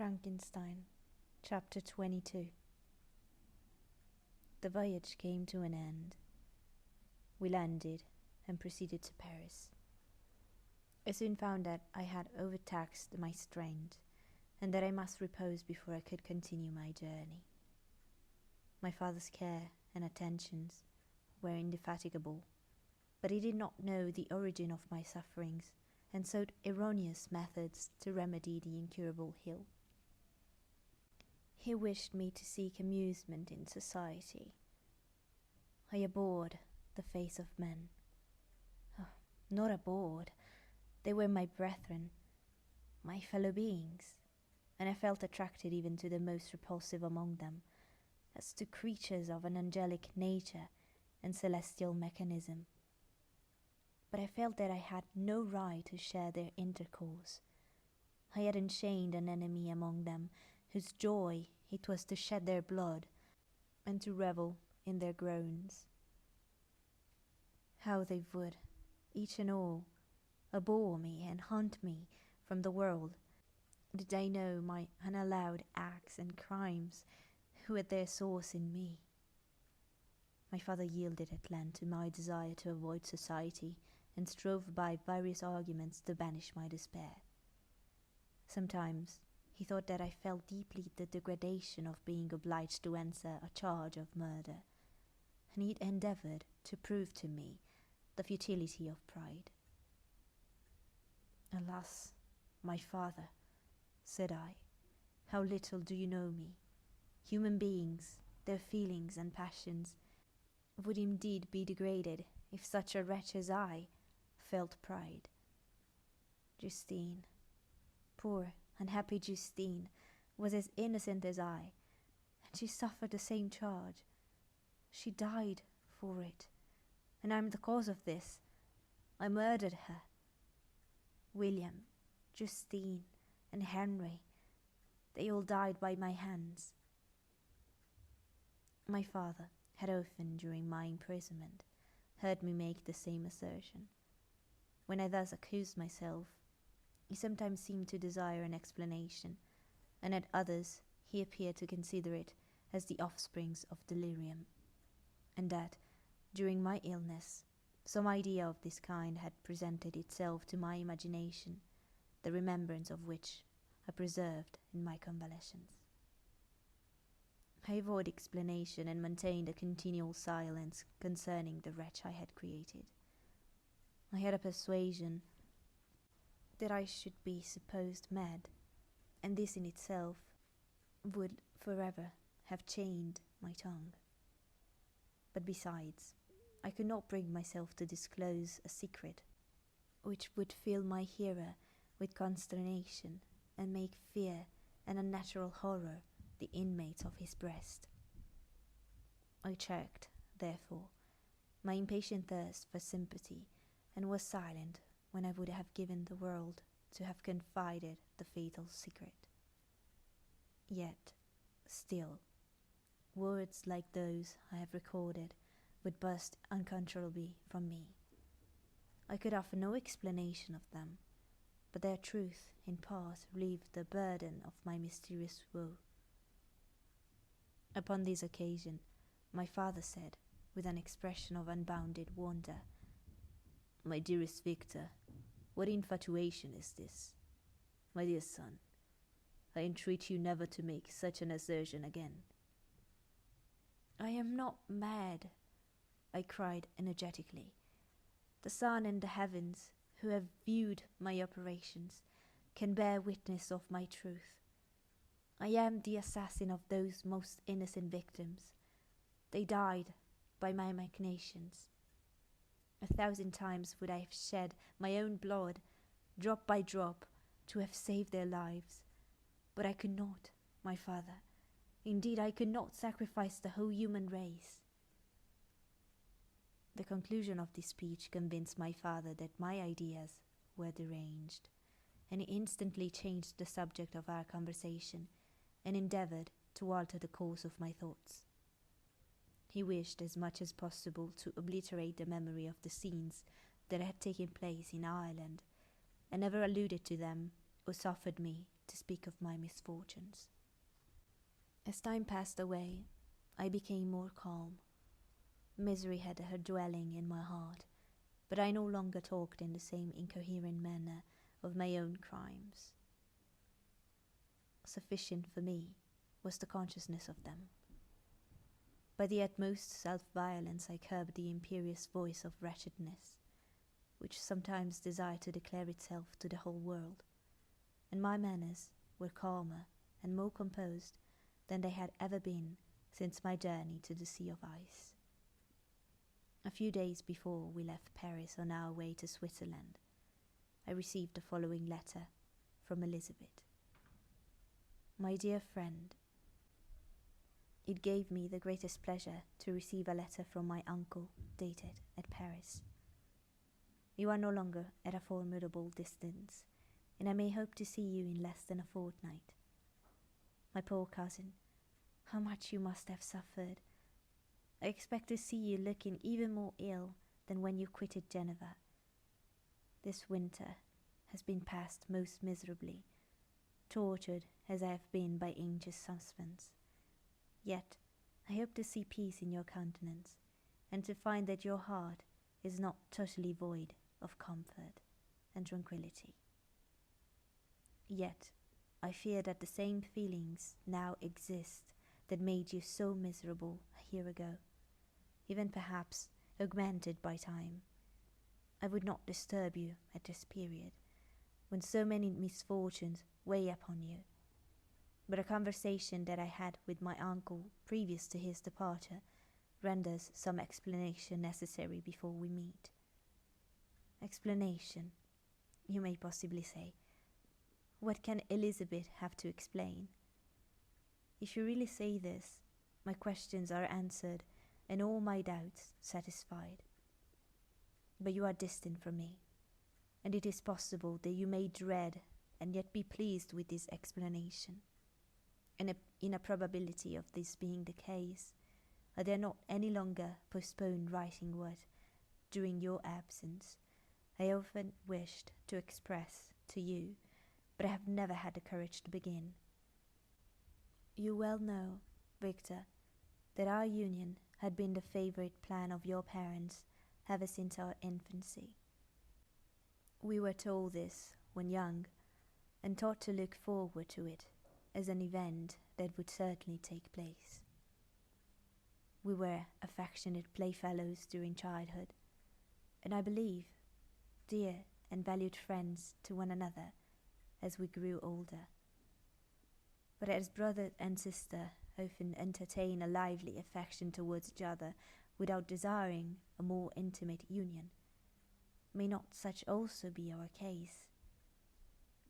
Frankenstein Chapter 22. The voyage came to an end. We landed and proceeded to Paris. I soon found that I had overtaxed my strength and that I must repose before I could continue my journey. My father's care and attentions were indefatigable, but he did not know the origin of my sufferings and sought erroneous methods to remedy the incurable ill. He wished me to seek amusement in society. I abhorred the face of men. Oh, not abhorred. They were my brethren, my fellow beings, and I felt attracted even to the most repulsive among them, as to creatures of an angelic nature and celestial mechanism. But I felt that I had no right to share their intercourse. I had enchained an enemy among them, whose joy it was to shed their blood and to revel in their groans. How they would, each and all, abhor me and hunt me from the world, did they know my unallowed acts and crimes, who had their source in me. My father yielded at length to my desire to avoid society, and strove by various arguments to banish my despair. Sometimes he thought that I felt deeply the degradation of being obliged to answer a charge of murder, and he endeavoured to prove to me the futility of pride. "Alas, my father," said I, "how little do you know me. Human beings, their feelings and passions, would indeed be degraded if such a wretch as I felt pride. Justine, poor unhappy Justine, was as innocent as I, and she suffered the same charge. She died for it, and I am the cause of this. I murdered her. William, Justine, and Henry, they all died by my hands." My father had often, during my imprisonment, heard me make the same assertion. When I thus accused myself, he sometimes seemed to desire an explanation, and at others he appeared to consider it as the offsprings of delirium, and that, during my illness, some idea of this kind had presented itself to my imagination, the remembrance of which I preserved in my convalescence. I avoided explanation and maintained a continual silence concerning the wretch I had created. I had a persuasion that I should be supposed mad, and this in itself would forever have chained my tongue. But besides, I could not bring myself to disclose a secret which would fill my hearer with consternation and make fear and unnatural horror the inmates of his breast. I checked, therefore, my impatient thirst for sympathy, and was silent when I would have given the world to have confided the fatal secret. Yet, still, words like those I have recorded would burst uncontrollably from me. I could offer no explanation of them, but their truth in part relieved the burden of my mysterious woe. Upon this occasion, my father said, with an expression of unbounded wonder, "My dearest Victor, what infatuation is this? My dear son, I entreat you never to make such an assertion again." "I am not mad," I cried energetically. "The sun and the heavens, who have viewed my operations, can bear witness of my truth. I am the assassin of those most innocent victims. They died by my machinations. 1,000 times would I have shed my own blood, drop by drop, to have saved their lives. But I could not, my father. Indeed, I could not sacrifice the whole human race." The conclusion of this speech convinced my father that my ideas were deranged, and he instantly changed the subject of our conversation, and endeavoured to alter the course of my thoughts. He wished as much as possible to obliterate the memory of the scenes that had taken place in Ireland, and never alluded to them or suffered me to speak of my misfortunes. As time passed away, I became more calm. Misery had her dwelling in my heart, but I no longer talked in the same incoherent manner of my own crimes. Sufficient for me was the consciousness of them. By the utmost self-violence I curbed the imperious voice of wretchedness, which sometimes desired to declare itself to the whole world, and my manners were calmer and more composed than they had ever been since my journey to the Sea of Ice. A few days before we left Paris on our way to Switzerland, I received the following letter from Elizabeth. My dear friend, it gave me the greatest pleasure to receive a letter from my uncle dated at Paris. You are no longer at a formidable distance, and I may hope to see you in less than a fortnight. My poor cousin, how much you must have suffered. I expect to see you looking even more ill than when you quitted Geneva. This winter has been passed most miserably, tortured as I have been by anxious suspense. Yet I hope to see peace in your countenance, and to find that your heart is not totally void of comfort and tranquillity. Yet I fear that the same feelings now exist that made you so miserable a year ago, even perhaps augmented by time. I would not disturb you at this period, when so many misfortunes weigh upon you. But a conversation that I had with my uncle previous to his departure renders some explanation necessary before we meet. Explanation, you may possibly say. What can Elizabeth have to explain? If you really say this, my questions are answered and all my doubts satisfied. But you are distant from me, and it is possible that you may dread and yet be pleased with this explanation. And in a probability of this being the case, I dare not any longer postpone writing what, during your absence, I often wished to express to you, but I have never had the courage to begin. You well know, Victor, that our union had been the favourite plan of your parents ever since our infancy. We were told this when young, and taught to look forward to it as an event that would certainly take place. We were affectionate playfellows during childhood, and I believe dear and valued friends to one another as we grew older. But as brother and sister often entertain a lively affection towards each other without desiring a more intimate union, may not such also be our case?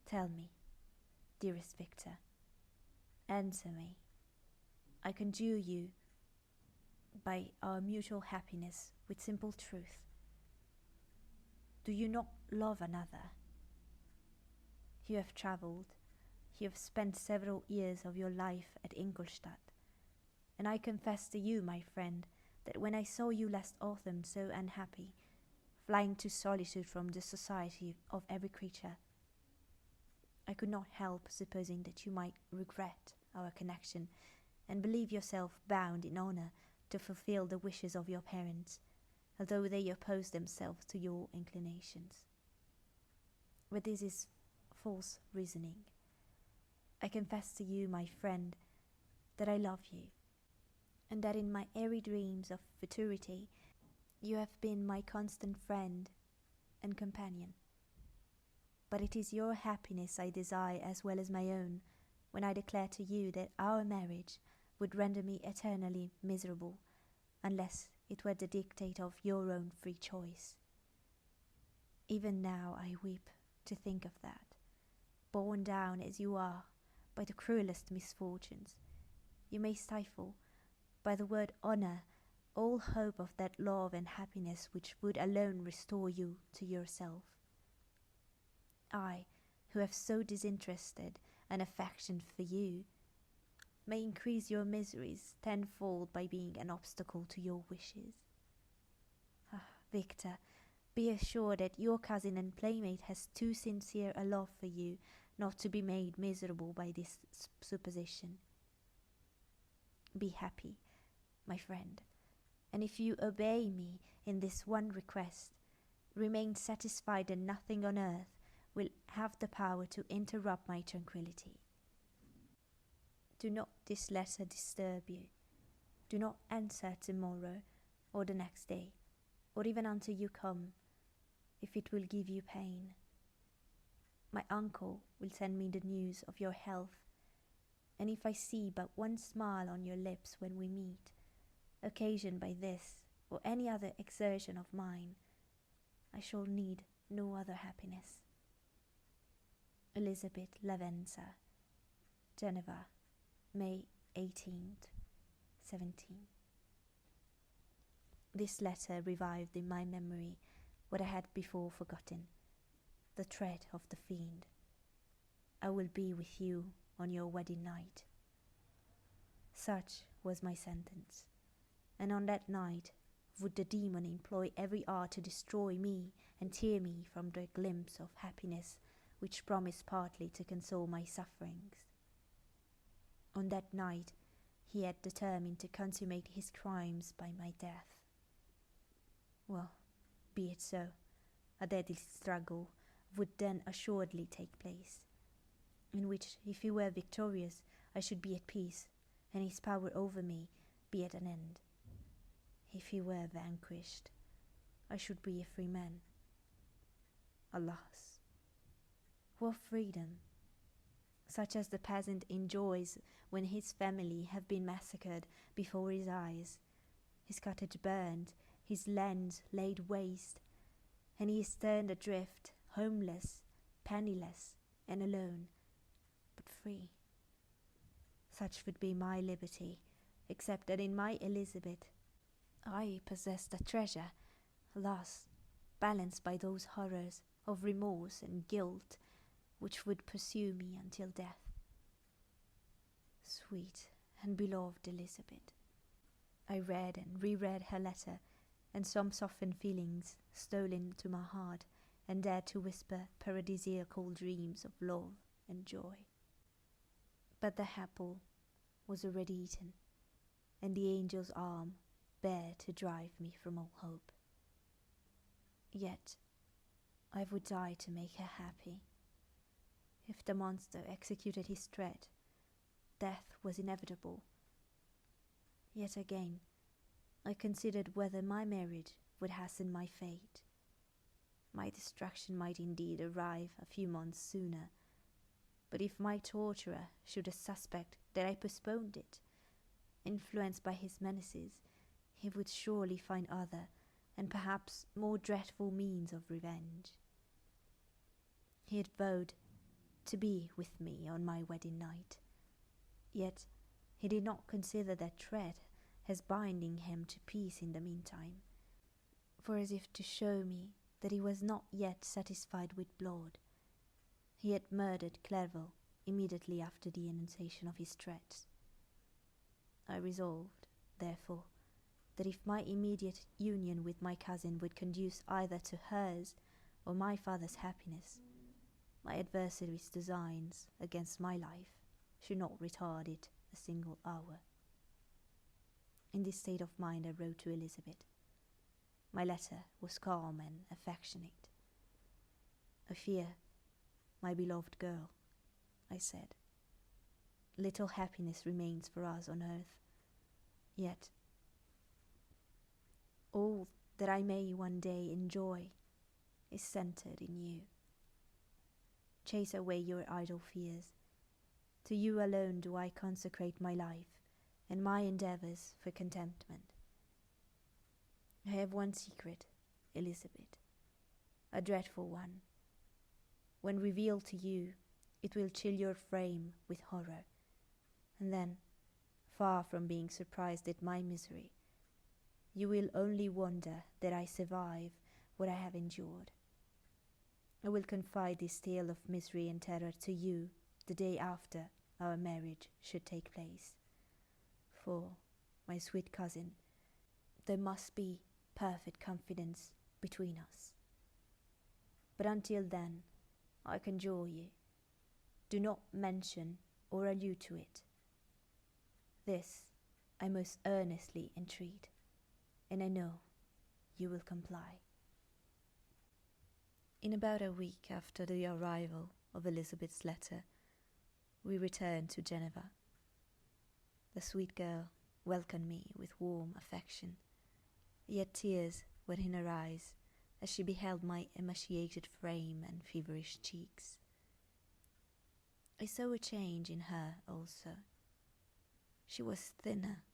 Tell me, dearest Victor, answer me. I conjure you, by our mutual happiness, with simple truth. Do you not love another? You have travelled, you have spent several years of your life at Ingolstadt, and I confess to you, my friend, that when I saw you last autumn so unhappy, flying to solitude from the society of every creature, I could not help supposing that you might regret our connection, and believe yourself bound in honour to fulfil the wishes of your parents, although they oppose themselves to your inclinations. But this is false reasoning. I confess to you, my friend, that I love you, and that in my airy dreams of futurity you have been my constant friend and companion. But it is your happiness I desire as well as my own, when I declare to you that our marriage would render me eternally miserable, unless it were the dictate of your own free choice. Even now I weep to think of that, borne down as you are by the cruelest misfortunes. You may stifle, by the word honour, all hope of that love and happiness which would alone restore you to yourself. I, who have so disinterested an affection for you, may increase your miseries tenfold by being an obstacle to your wishes. Ah, Victor, be assured that your cousin and playmate has too sincere a love for you not to be made miserable by this supposition. Be happy, my friend, and if you obey me in this one request, remain satisfied that nothing on earth will have the power to interrupt my tranquillity. Do not this letter disturb you. Do not answer tomorrow or the next day, or even until you come, if it will give you pain. My uncle will send me the news of your health, and if I see but one smile on your lips when we meet, occasioned by this or any other exertion of mine, I shall need no other happiness. Elizabeth Lavenza, Geneva, May 18th, 17. This letter revived in my memory what I had before forgotten, the threat of the fiend. I will be with you on your wedding night. Such was my sentence, and on that night would the demon employ every art to destroy me and tear me from the glimpse of happiness which promised partly to console my sufferings. On that night he had determined to consummate his crimes by my death. Well, be it so. A deadly struggle would then assuredly take place, in which, if he were victorious, I should be at peace, and his power over me be at an end. If he were vanquished, I should be a free man. Alas, what freedom! Such as the peasant enjoys when his family have been massacred before his eyes, his cottage burned, his lands laid waste, and he is turned adrift, homeless, penniless, and alone, but free. Such would be my liberty, except that in my Elizabeth I possessed a treasure, alas, balanced by those horrors of remorse and guilt which would pursue me until death. Sweet and beloved Elizabeth, I read and reread her letter, and some softened feelings stole into my heart and dared to whisper paradisiacal dreams of love and joy. But the apple was already eaten, and the angel's arm bare to drive me from all hope. Yet I would die to make her happy. If the monster executed his threat, death was inevitable. Yet again, I considered whether my marriage would hasten my fate. My destruction might indeed arrive a few months sooner, but if my torturer should suspect that I postponed it, influenced by his menaces, he would surely find other and perhaps more dreadful means of revenge. He had vowed to be with me on my wedding night, yet he did not consider that threat as binding him to peace in the meantime, for as if to show me that he was not yet satisfied with blood, he had murdered Clerval immediately after the enunciation of his threats. I resolved, therefore, that if my immediate union with my cousin would conduce either to hers or my father's happiness, my adversary's designs against my life should not retard it a single hour. In this state of mind I wrote to Elizabeth. My letter was calm and affectionate. I fear, my beloved girl, I said, little happiness remains for us on earth, yet all that I may one day enjoy is centered in you. Chase away your idle fears. To you alone do I consecrate my life and my endeavors for contentment. I have one secret, Elizabeth, a dreadful one. When revealed to you, it will chill your frame with horror, and then, far from being surprised at my misery, you will only wonder that I survive what I have endured. I will confide this tale of misery and terror to you the day after our marriage should take place. For, my sweet cousin, there must be perfect confidence between us. But until then, I conjure you, Do not mention or allude to it. This I most earnestly entreat, and I know you will comply." In about a week after the arrival of Elizabeth's letter, we returned to Geneva. The sweet girl welcomed me with warm affection, yet tears were in her eyes as she beheld my emaciated frame and feverish cheeks. I saw a change in her also. She was thinner,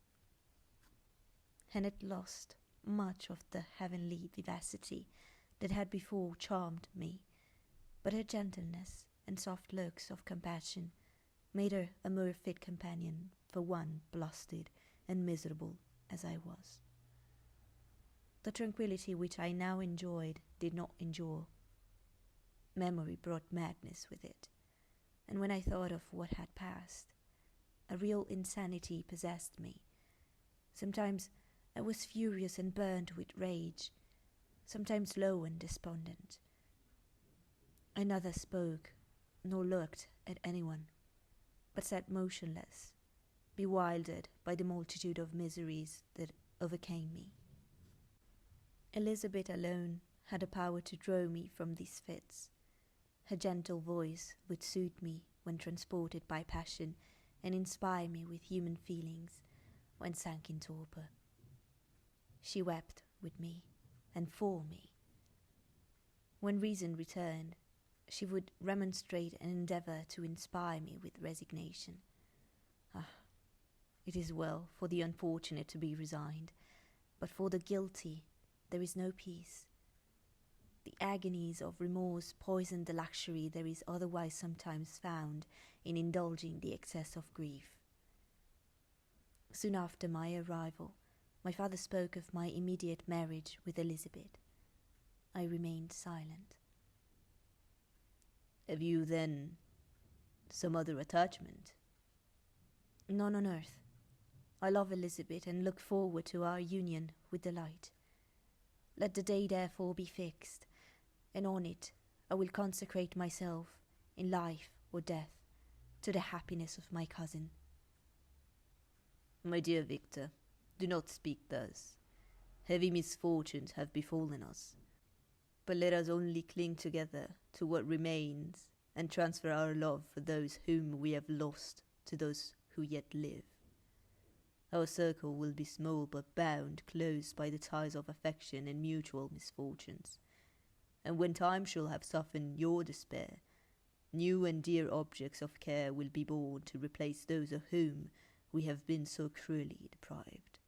and had lost much of the heavenly vivacity that had before charmed me, but her gentleness and soft looks of compassion made her a more fit companion for one blustered and miserable as I was. The tranquillity which I now enjoyed did not endure. Memory brought madness with it, and when I thought of what had passed, a real insanity possessed me. Sometimes I was furious and burned with rage, sometimes low and despondent. I neither spoke nor looked at anyone, but sat motionless, bewildered by the multitude of miseries that overcame me. Elizabeth alone had the power to draw me from these fits. Her gentle voice would soothe me when transported by passion, and inspire me with human feelings when sunk in torpor. She wept with me and for me. When reason returned, she would remonstrate and endeavour to inspire me with resignation. It is well for the unfortunate to be resigned, but for the guilty there is no peace. The agonies of remorse poison the luxury there is otherwise sometimes found in indulging the excess of grief. Soon after my arrival, my father spoke of my immediate marriage with Elizabeth. I remained silent. "Have you, then, some other attachment?" "None on earth. I love Elizabeth and look forward to our union with delight. Let the day therefore be fixed, and on it I will consecrate myself, in life or death, to the happiness of my cousin." "My dear Victor, do not speak thus. Heavy misfortunes have befallen us, but let us only cling together to what remains and transfer our love for those whom we have lost to those who yet live. Our circle will be small, but bound close by the ties of affection and mutual misfortunes, and when time shall have softened your despair, new and dear objects of care will be born to replace those of whom we have been so cruelly deprived."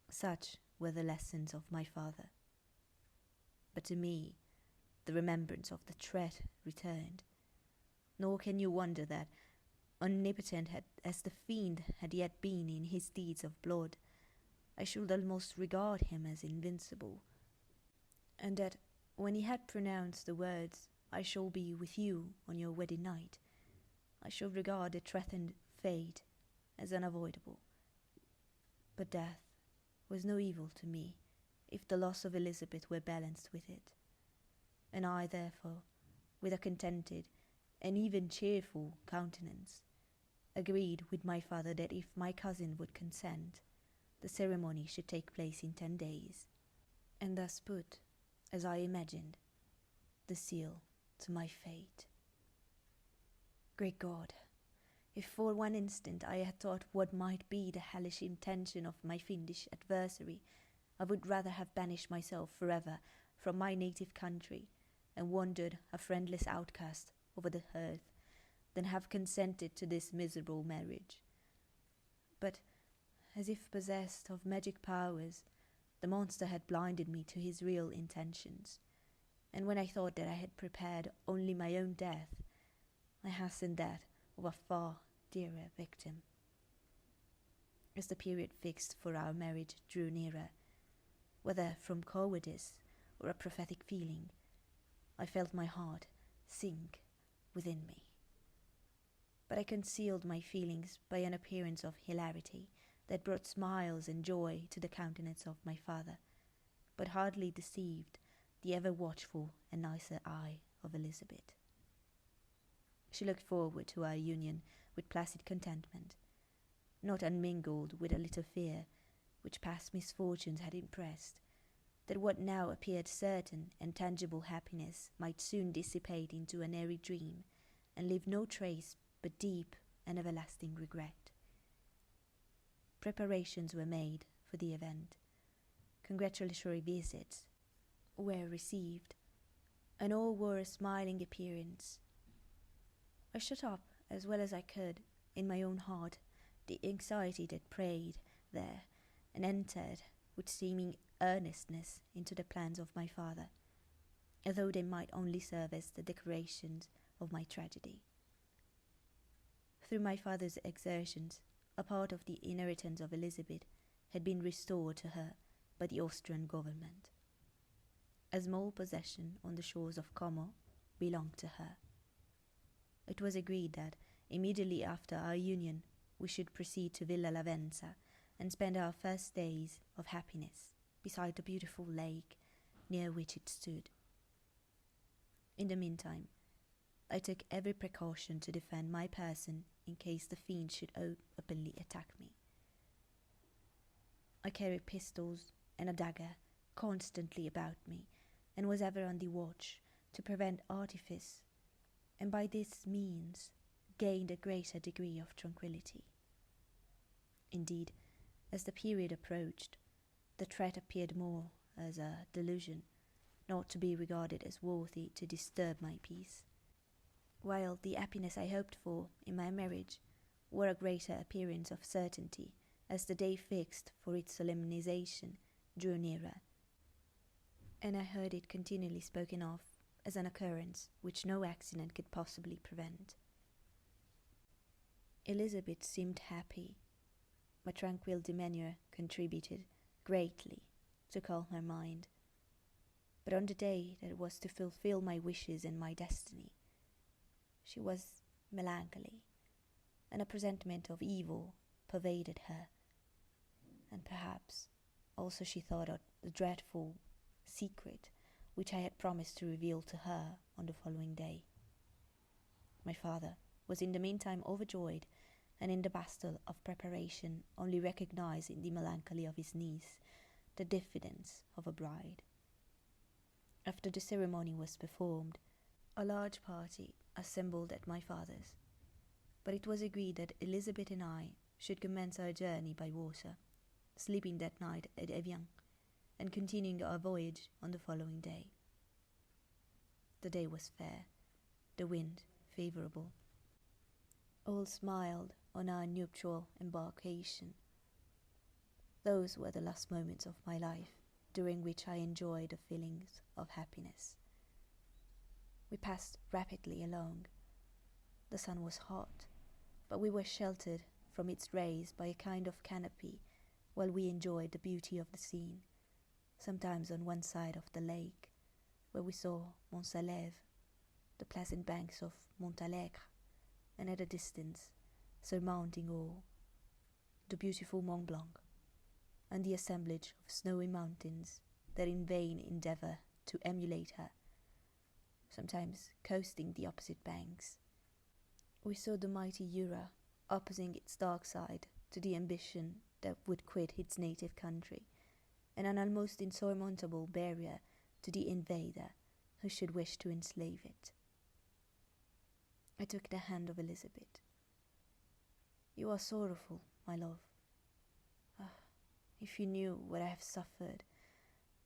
Such were the lessons of my father. But to me the remembrance of the threat returned, nor can you wonder that, omnipotent as the fiend had yet been in his deeds of blood, I should almost regard him as invincible, and that when he had pronounced the words, "I shall be with you on your wedding night," I should regard the threatened fate as unavoidable. But death was no evil to me if the loss of Elizabeth were balanced with it, and I therefore, with a contented and even cheerful countenance, agreed with my father that if my cousin would consent, the ceremony should take place in 10 days, and thus put, as I imagined, the seal to my fate. Great God, if for one instant I had thought what might be the hellish intention of my fiendish adversary, I would rather have banished myself forever from my native country and wandered a friendless outcast over the earth than have consented to this miserable marriage. But, as if possessed of magic powers, the monster had blinded me to his real intentions, and when I thought that I had prepared only my own death, I hastened that of a far dearer victim. As the period fixed for our marriage drew nearer, whether from cowardice or a prophetic feeling, I felt my heart sink within me. But I concealed my feelings by an appearance of hilarity that brought smiles and joy to the countenance of my father, but hardly deceived the ever watchful and nicer eye of Elizabeth. She looked forward to our union with placid contentment, not unmingled with a little fear, which past misfortunes had impressed, that what now appeared certain and tangible happiness might soon dissipate into an airy dream, and leave no trace but deep and everlasting regret. Preparations were made for the event. Congratulatory visits were received, and all wore a smiling appearance. I shut up, as well as I could, in my own heart, the anxiety that preyed there, and entered with seeming earnestness into the plans of my father, although they might only serve as the decorations of my tragedy. Through my father's exertions, a part of the inheritance of Elizabeth had been restored to her by the Austrian government. A small possession on the shores of Como belonged to her. It was agreed that, immediately after our union, we should proceed to Villa Lavenza and spend our first days of happiness beside the beautiful lake near which it stood. In the meantime, I took every precaution to defend my person in case the fiend should openly attack me. I carried pistols and a dagger constantly about me, and was ever on the watch to prevent artifice, and by this means gained a greater degree of tranquillity. Indeed, as the period approached, the threat appeared more as a delusion, not to be regarded as worthy to disturb my peace, while the happiness I hoped for in my marriage wore a greater appearance of certainty as the day fixed for its solemnization drew nearer, and I heard it continually spoken of as an occurrence which no accident could possibly prevent. Elizabeth seemed happy. My tranquil demeanour contributed greatly to calm her mind, but on the day that was to fulfill my wishes and my destiny, she was melancholy, and a presentiment of evil pervaded her, and perhaps also she thought of the dreadful secret which I had promised to reveal to her on the following day. My father was in the meantime overjoyed, and in the bustle of preparation only recognized in the melancholy of his niece the diffidence of a bride. After the ceremony was performed, a large party assembled at my father's, but it was agreed that Elizabeth and I should commence our journey by water, sleeping that night at Evian, and continuing our voyage on the following day. The day was fair, the wind favourable. All smiled on our nuptial embarkation. Those were the last moments of my life, during which I enjoyed the feelings of happiness. We passed rapidly along. The sun was hot, but we were sheltered from its rays by a kind of canopy while we enjoyed the beauty of the scene, sometimes on one side of the lake, where we saw Mont Salève, the pleasant banks of Montalegre, and at a distance, surmounting all, the beautiful Mont Blanc, and the assemblage of snowy mountains that in vain endeavour to emulate her, sometimes coasting the opposite banks. We saw the mighty Jura opposing its dark side to the ambition that would quit its native country, and an almost insurmountable barrier to the invader who should wish to enslave it. I took the hand of Elizabeth. "You are sorrowful, my love. Ah, if you knew what I have suffered,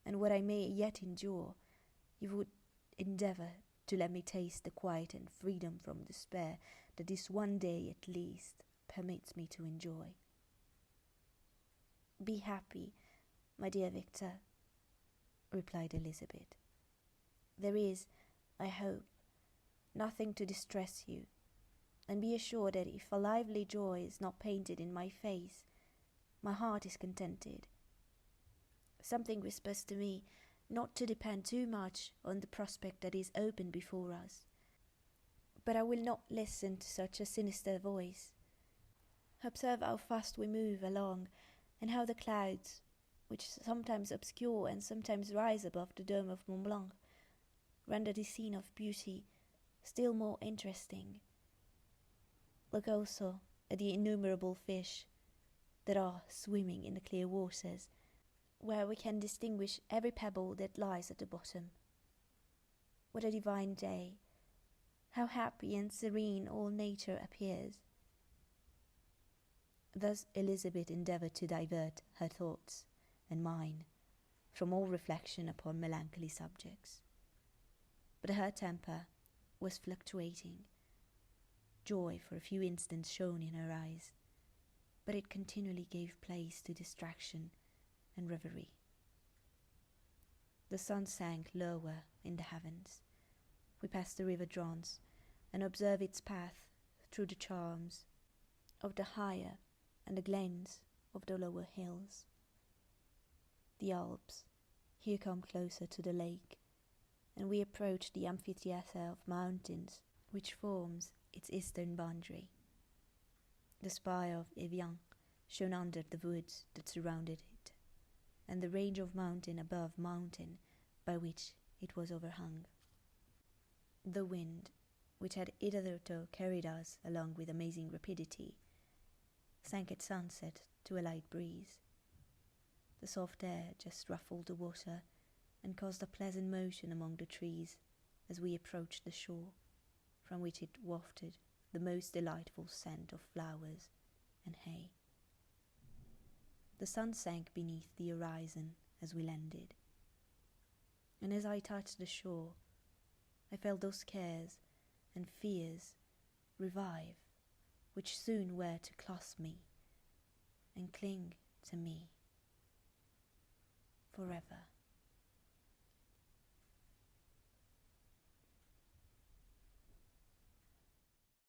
and what I may yet endure, you would endeavour to let me taste the quiet and freedom from despair that this one day at least permits me to enjoy." "Be happy, my dear Victor," replied Elizabeth. "There is, I hope, nothing to distress you, and be assured that if a lively joy is not painted in my face, my heart is contented. Something whispers to me not to depend too much on the prospect that is open before us, but I will not listen to such a sinister voice. Observe how fast we move along, and how the clouds, which sometimes obscure and sometimes rise above the dome of Mont Blanc, render the scene of beauty still more interesting Look also at the innumerable fish that are swimming in the clear waters, where we can distinguish every pebble that lies at the bottom. What a divine day! How happy and serene all nature appears! Thus Elizabeth endeavoured to divert her thoughts and mine from all reflection upon melancholy subjects. But her temper was fluctuating. Joy for a few instants shone in her eyes, but it continually gave place to distraction and reverie. The sun sank lower in the heavens. We passed the river Drance and observed its path through the charms of the higher and the glens of the lower hills. The Alps here come closer to the lake, and we approach the amphitheatre of mountains which forms its eastern boundary. The spire of Evian shone under the woods that surrounded it, and the range of mountain above mountain by which it was overhung. The wind, which had hitherto carried us along with amazing rapidity, sank at sunset to a light breeze. The soft air just ruffled the water and caused a pleasant motion among the trees as we approached the shore, from which it wafted the most delightful scent of flowers and hay. The sun sank beneath the horizon as we landed, and as I touched the shore, I felt those cares and fears revive which soon were to clasp me and cling to me forever.